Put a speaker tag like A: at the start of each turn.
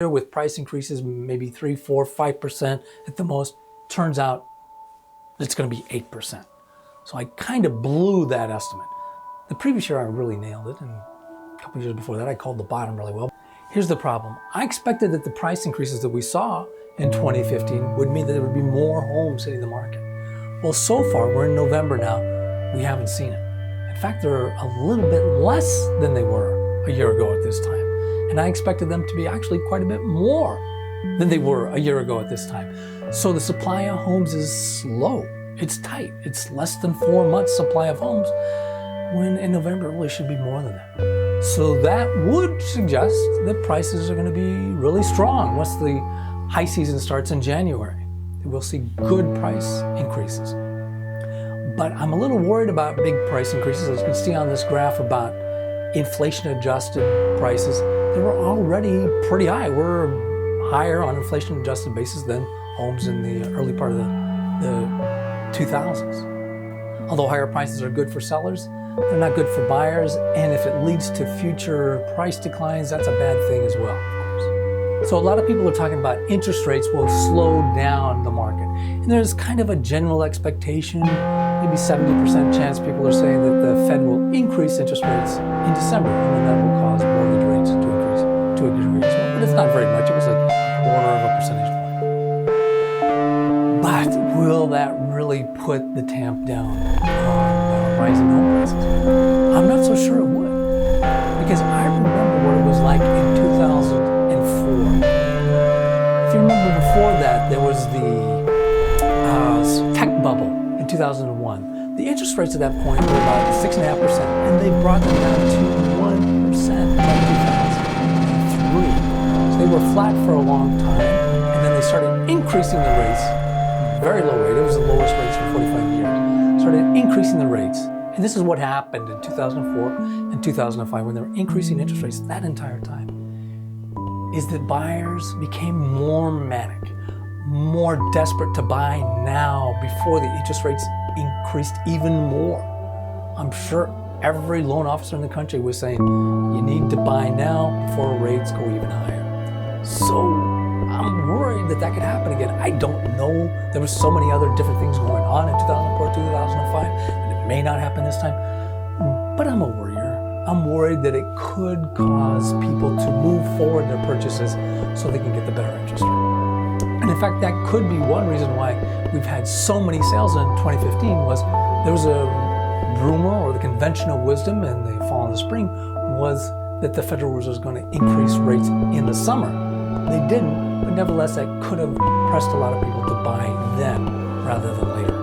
A: with price increases, maybe 3, 4, 5% at the most. Turns out it's going to be 8%. So I kind of blew that estimate. The previous year I really nailed it, and a couple of years before that I called the bottom really well. Here's the problem. I expected that the price increases that we saw in 2015 would mean that there would be more homes hitting the market. Well, so far, we're in November now, we haven't seen it. In fact, they're a little bit less than they were a year ago at this time. And I expected them to be actually quite a bit more than they were a year ago at this time. So the supply of homes is slow. It's tight. It's less than 4 months supply of homes, when in November it really should be more than that. So that would suggest that prices are going to be really strong once the high season starts in January. We'll see good price increases. But I'm a little worried about big price increases. As you can see on this graph about inflation-adjusted prices, they were already pretty high. We're higher on inflation-adjusted basis than homes in the early part of the 2000s. Although higher prices are good for sellers, they're not good for buyers, and if it leads to future price declines, that's a bad thing as well, of course. So a lot of people are talking about interest rates will slow down the market. And there's kind of a general expectation, maybe 70% chance people are saying that the Fed will increase interest rates in December, and then that will cause mortgage rates to increase to a degree as well. But it's not very much, it was like a quarter of a percentage point. But will that really put the tamp down on rising home prices? I'm not so sure it would, because I remember what it was like in 2004. If you remember before that, there was the tech bubble in 2001. The interest rates at that point were about 6.5%, and they brought them down to 1% by 2003. So they were flat for a long time, and then they started increasing the rates, very low rate, it was the lowest rates for 45 years, started increasing the rates. And this is what happened in 2004 and 2005 when they were increasing interest rates that entire time, is that buyers became more manic, more desperate to buy now before the interest rates increased even more. I'm sure every loan officer in the country was saying, you need to buy now before rates go even higher. So I'm worried that that could happen again. I don't know. There were so many other different things going on in 2004, 2005, and it may not happen this time. But I'm a worrier. I'm worried that it could cause people to move forward their purchases so they can get the better interest rate. And in fact, that could be one reason why we've had so many sales in 2015 was there was a rumor, or the conventional wisdom in the fall and the spring was that the Federal Reserve was going to increase rates in the summer. They didn't, but nevertheless that could have pressed a lot of people to buy then rather than later.